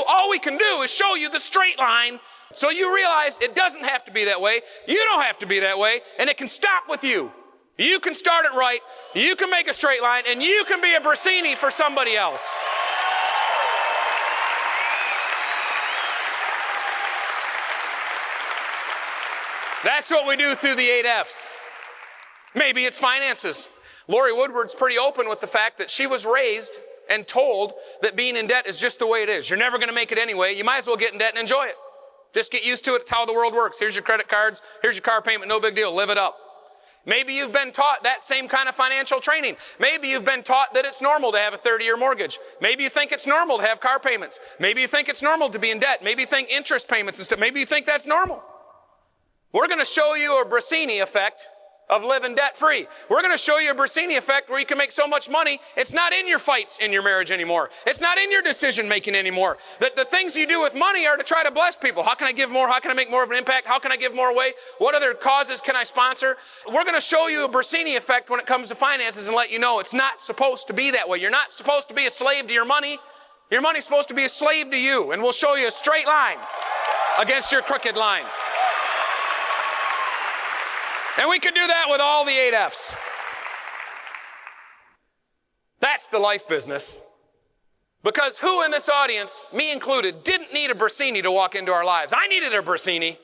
all we can do is show you the straight line so you realize it doesn't have to be that way, you don't have to be that way, and it can stop with you. You can start it right, you can make a straight line, and you can be a Brasini for somebody else. That's what we do through the 8 F's. Maybe it's finances. Lori Woodward's pretty open with the fact that she was raised and told that being in debt is just the way it is. You're never going to make it anyway. You might as well get in debt and enjoy it. Just get used to it. It's how the world works. Here's your credit cards. Here's your car payment. No big deal. Live it up. Maybe you've been taught that same kind of financial training. Maybe you've been taught that it's normal to have a 30-year mortgage. Maybe you think it's normal to have car payments. Maybe you think it's normal to be in debt. Maybe you think interest payments and stuff. Maybe you think that's normal. We're going to show you a Brasini effect of living debt-free. We're going to show you a Brasini effect where you can make so much money, it's not in your fights in your marriage anymore. It's not in your decision-making anymore. The things you do with money are to try to bless people. How can I give more? How can I make more of an impact? How can I give more away? What other causes can I sponsor? We're going to show you a Brasini effect when it comes to finances and let you know it's not supposed to be that way. You're not supposed to be a slave to your money. Your money's supposed to be a slave to you. And we'll show you a straight line against your crooked line. And we could do that with all the 8 F's. That's the life business. Because who in this audience, me included, didn't need a Brasini to walk into our lives? I needed a Brasini.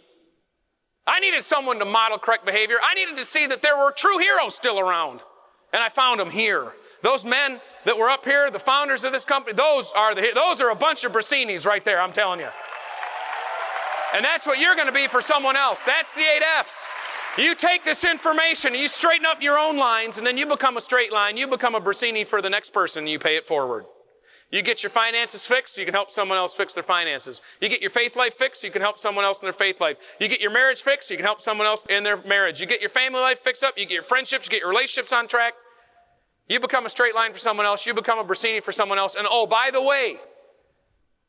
I needed someone to model correct behavior. I needed to see that there were true heroes still around. And I found them here. Those men that were up here, the founders of this company, those are a bunch of Brasinis right there, I'm telling you. And that's what you're going to be for someone else. That's the 8 F's. You take this information, you straighten up your own lines, and then you become a straight line. You become a Brasini for the next person, and you pay it forward. You get your finances fixed, so you can help someone else fix their finances. You get your faith life fixed, so you can help someone else in their faith life. You get your marriage fixed, so you can help someone else in their marriage. You get your family life fixed up, you get your friendships, you get your relationships on track. You become a straight line for someone else, you become a Brasini for someone else. And oh, by the way,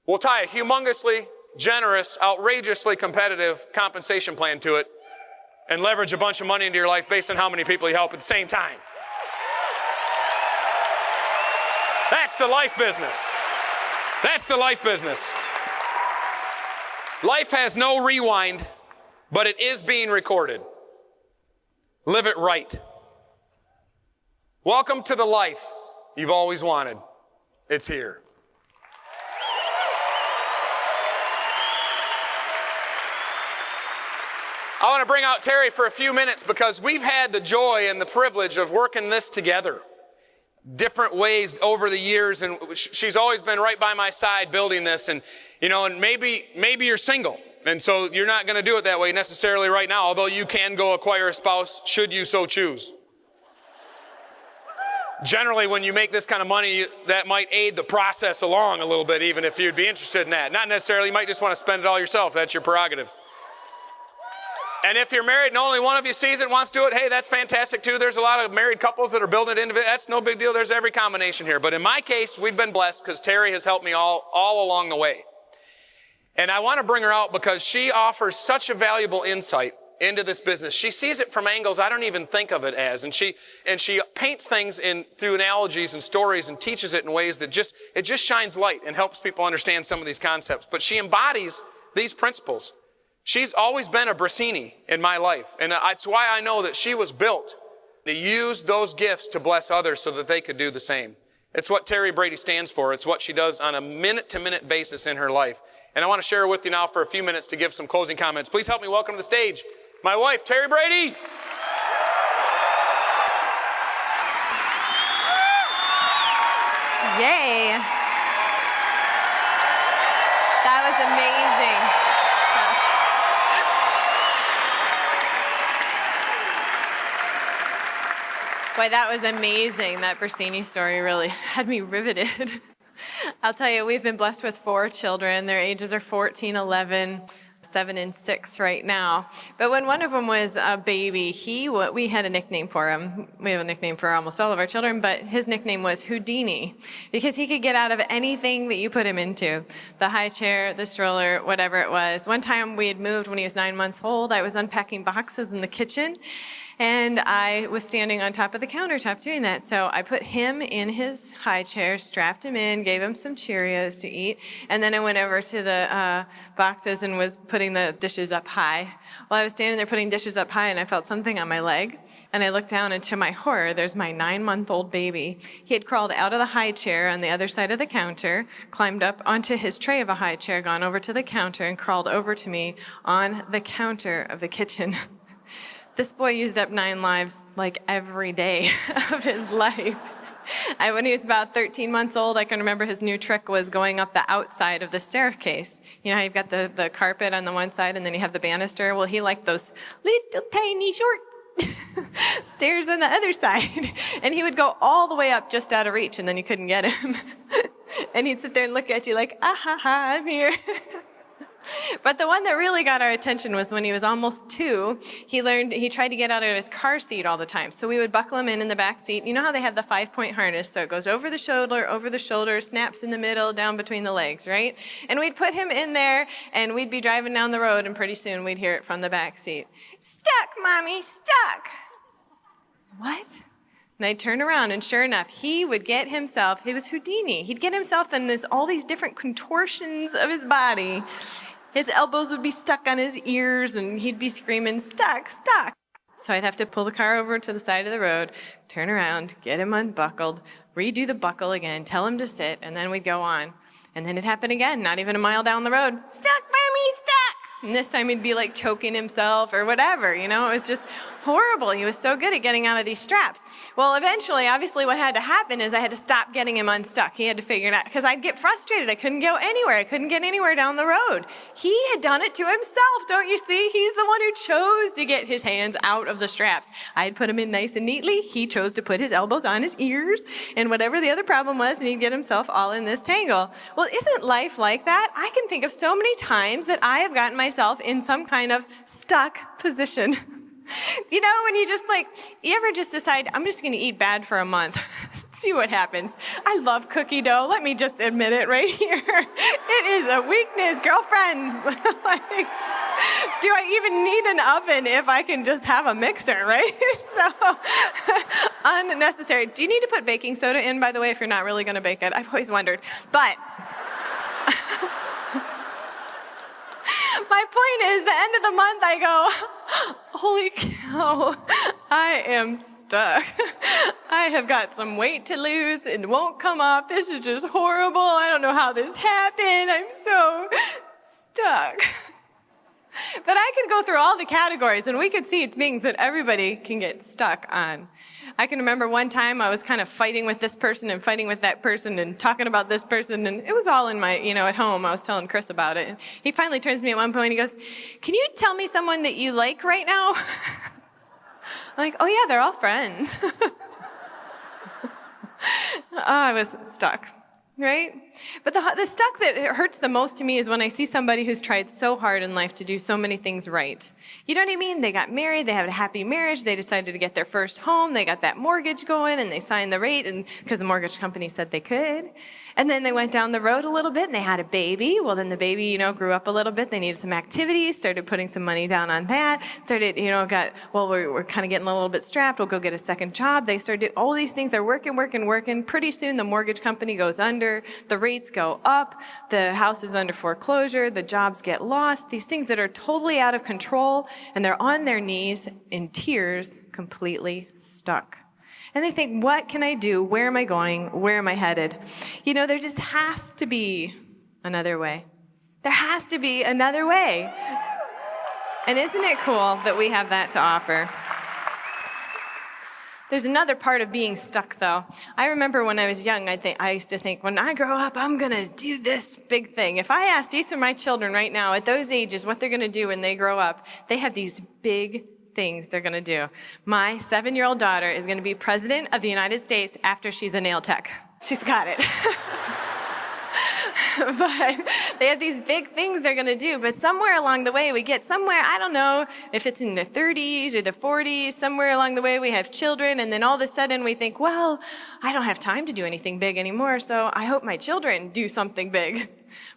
we'll tie a humongously generous, outrageously competitive compensation plan to it and leverage a bunch of money into your life based on how many people you help at the same time. That's the life business. That's the life business. Life has no rewind, but it is being recorded. Live it right. Welcome to the life you've always wanted. It's here. I want to bring out Terry for a few minutes because we've had the joy and the privilege of working this together different ways over the years, and she's always been right by my side building this. And and maybe you're single, and so you're not going to do it that way necessarily right now, although you can go acquire a spouse should you so choose. Generally, when you make this kind of money, that might aid the process along a little bit, even if you'd be interested in that. Not necessarily, you might just want to spend it all yourself. That's your prerogative. And if you're married and only one of you sees it and wants to do it, hey, that's fantastic too. There's a lot of married couples that are building it individually. That's no big deal. There's every combination here. But in my case, we've been blessed because Terry has helped me all along the way. And I want to bring her out because she offers such a valuable insight into this business. She sees it from angles I don't even think of it as. And she paints things through analogies and stories and teaches it in ways that just shines light and helps people understand some of these concepts. But she embodies these principles. She's always been a Brasini in my life. And that's why I know that she was built to use those gifts to bless others so that they could do the same. It's what Terry Brady stands for. It's what she does on a minute-to-minute basis in her life. And I want to share with you now for a few minutes to give some closing comments. Please help me welcome to the stage my wife, Terry Brady. Yay. That was amazing. Boy, that was amazing. That Brasini story really had me riveted. I'll tell you, we've been blessed with 4 children. Their ages are 14, 11, 7, and 6 right now. But when one of them was a baby, we had a nickname for him. We have a nickname for almost all of our children, but his nickname was Houdini because he could get out of anything that you put him into. The high chair, the stroller, whatever it was. One time we had moved when he was 9 months old. I was unpacking boxes in the kitchen, and I was standing on top of the countertop doing that. So I put him in his high chair, strapped him in, gave him some Cheerios to eat, and then I went over to the boxes and was putting the dishes up high. While I was standing there putting dishes up high, and I felt something on my leg, and I looked down, and to my horror, there's my 9-month-old baby. He had crawled out of the high chair on the other side of the counter, climbed up onto his tray of a high chair, gone over to the counter, and crawled over to me on the counter of the kitchen. This boy used up 9 lives like every day of his life. When he was about 13 months old, I can remember his new trick was going up the outside of the staircase. You know how you've got the carpet on the one side and then you have the banister? Well, he liked those little tiny short stairs on the other side. And he would go all the way up just out of reach and then you couldn't get him. And he'd sit there and look at you like, ah ha ha, I'm here. But the one that really got our attention was when he was almost 2, he tried to get out of his car seat all the time. So we would buckle him in the back seat. You know how they have the 5-point harness? So it goes over the shoulder, snaps in the middle, down between the legs, right? And we'd put him in there, and we'd be driving down the road, and pretty soon we'd hear it from the back seat. Stuck, Mommy, stuck. What? And I'd turn around, and sure enough, he would get himself, he was Houdini. He'd get himself in all these different contortions of his body. His elbows would be stuck on his ears, and he'd be screaming, stuck, stuck. So I'd have to pull the car over to the side of the road, turn around, get him unbuckled, redo the buckle again, tell him to sit, and then we'd go on. And then it'd happen again, not even a mile down the road. Stuck, Mommy, stuck! And this time he'd be like choking himself or whatever, It was just horrible. He was so good at getting out of these straps. Well, eventually, obviously what had to happen is I had to stop getting him unstuck. He had to figure it out because I'd get frustrated. I couldn't go anywhere. I couldn't get anywhere down the road. He had done it to himself, don't you see? He's the one who chose to get his hands out of the straps. I had put him in nice and neatly. He chose to put his elbows on his ears and whatever the other problem was, and he'd get himself all in this tangle. Well, isn't life like that? I can think of so many times that I have gotten myself in some kind of stuck position. When you ever just decide, I'm just going to eat bad for a month. See what happens. I love cookie dough. Let me just admit it right here. It is a weakness, girlfriends. Do I even need an oven if I can just have a mixer, right? So, unnecessary. Do you need to put baking soda in, by the way, if you're not really going to bake it? I've always wondered. But my point is, the end of the month, I go, holy cow, I am stuck. I have got some weight to lose and won't come off. This is just horrible. I don't know how this happened. I'm so stuck. But I could go through all the categories and we could see things that everybody can get stuck on. I can remember one time I was kind of fighting with this person and fighting with that person and talking about this person, and it was all in my, at home. I was telling Chris about it. And he finally turns to me at one point and he goes, "Can you tell me someone that you like right now?" I'm like, "Oh yeah, they're all friends." I was stuck. Right? But the stuck that hurts the most to me is when I see somebody who's tried so hard in life to do so many things right. You know what I mean? They got married, they had a happy marriage, they decided to get their first home, they got that mortgage going, and they signed the rate, and because the mortgage company said they could. And then they went down the road a little bit and they had a baby. Well, then the baby, grew up a little bit. They needed some activities, started putting some money down on that, started, we're kind of getting a little bit strapped. We'll go get a second job. They started doing all these things. They're working. Pretty soon the mortgage company goes under, the rates go up, the house is under foreclosure, the jobs get lost, these things that are totally out of control, and they're on their knees in tears, completely stuck. And they think, what can I do? Where am I going? Where am I headed? There just has to be another way. There has to be another way. And isn't it cool that we have that to offer? There's another part of being stuck, though. I remember when I was young, I used to think, when I grow up, I'm going to do this big thing. If I asked each of my children right now at those ages what they're going to do when they grow up, they have these big things they're going to do. My 7-year-old daughter is going to be president of the United States after she's a nail tech. She's got it. But they have these big things they're going to do. But somewhere along the way, we get somewhere, I don't know if it's in the 30s or the 40s, somewhere along the way we have children, and then all of a sudden we think, well, I don't have time to do anything big anymore, so I hope my children do something big.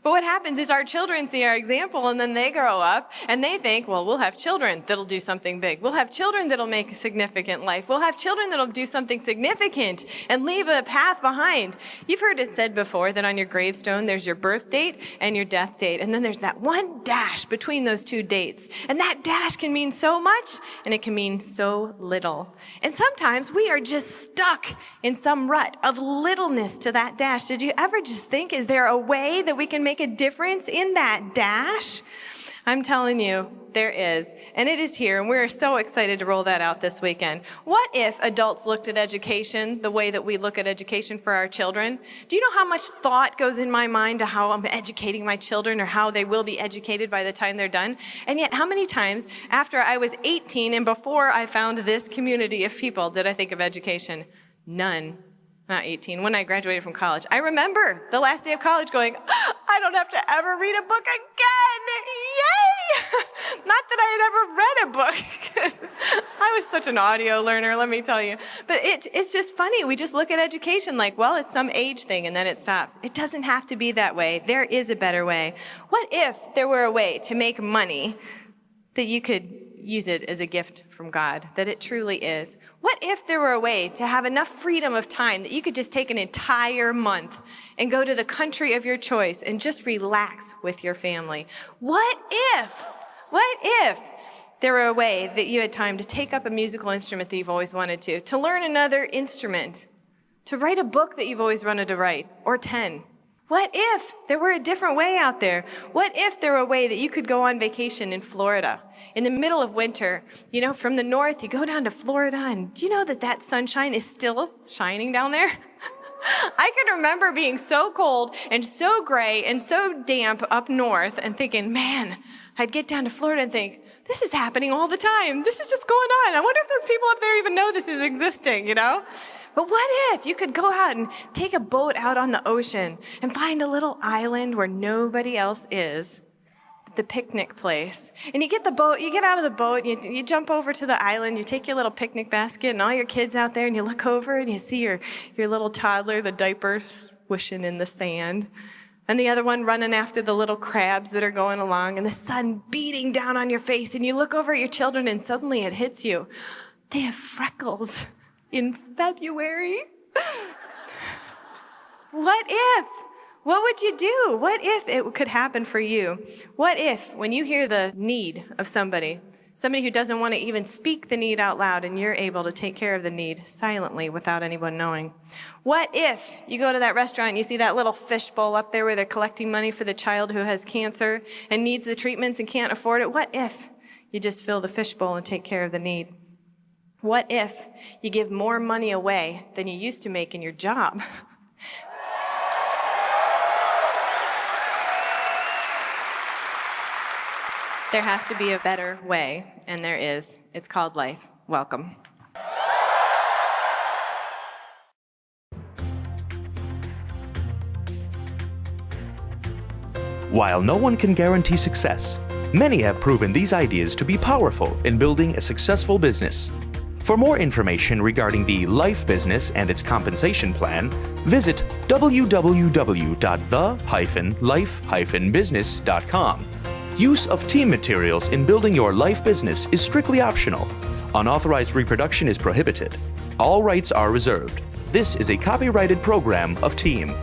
But what happens is our children see our example, and then they grow up and they think, well, we'll have children that'll do something big. We'll have children that'll make a significant life. We'll have children that'll do something significant and leave a path behind. You've heard it said before that on your gravestone, there's your birth date and your death date. And then there's that one dash between those two dates. And that dash can mean so much and it can mean so little. And sometimes we are just stuck in some rut of littleness to that dash. Did you ever just think, is there a way that we can make a difference in that dash? I'm telling you, there is. And it is here, and we're so excited to roll that out this weekend. What if adults looked at education the way that we look at education for our children? Do you know how much thought goes in my mind to how I'm educating my children or how they will be educated by the time they're done? And yet, how many times after I was 18 and before I found this community of people did I think of education? None. Not 18, when I graduated from college. I remember the last day of college going, I don't have to ever read a book again. Yay! Not that I had ever read a book, because I was such an audio learner, let me tell you. But it's just funny. We just look at education like, well, it's some age thing, and then it stops. It doesn't have to be that way. There is a better way. What if there were a way to make money that you could use it as a gift from God, that it truly is? What if there were a way to have enough freedom of time that you could just take an entire month and go to the country of your choice and just relax with your family? What if there were a way that you had time to take up a musical instrument that you've always wanted to learn another instrument, to write a book that you've always wanted to write, or 10? What if there were a different way out there? What if there were a way that you could go on vacation in Florida in the middle of winter? From the north, you go down to Florida, and do you know that sunshine is still shining down there? I can remember being so cold and so gray and so damp up north and thinking, man, I'd get down to Florida and think, this is happening all the time. This is just going on. I wonder if those people up there even know this is existing, But what if you could go out and take a boat out on the ocean and find a little island where nobody else is, the picnic place. And you get out of the boat, you jump over to the island, you take your little picnic basket and all your kids out there, and you look over and you see your little toddler, the diaper swishing in the sand, and the other one running after the little crabs that are going along, and the sun beating down on your face, and you look over at your children and suddenly it hits you. They have freckles. In February? What if? What would you do? What if it could happen for you? What if, when you hear the need of somebody, Somebody who doesn't want to even speak the need out loud, and you're able to take care of the need silently without anyone knowing. What if you go to that restaurant and you see that little fishbowl up there where they're collecting money for the child who has cancer and needs the treatments and can't afford it? What if you just fill the fishbowl and take care of the need? What if you give more money away than you used to make in your job? There has to be a better way, and there is. It's called life. Welcome. While no one can guarantee success, many have proven these ideas to be powerful in building a successful business. For more information regarding the Life Business and its compensation plan, visit www.the-life-business.com. Use of team materials in building your life business is strictly optional. Unauthorized reproduction is prohibited. All rights are reserved. This is a copyrighted program of Team.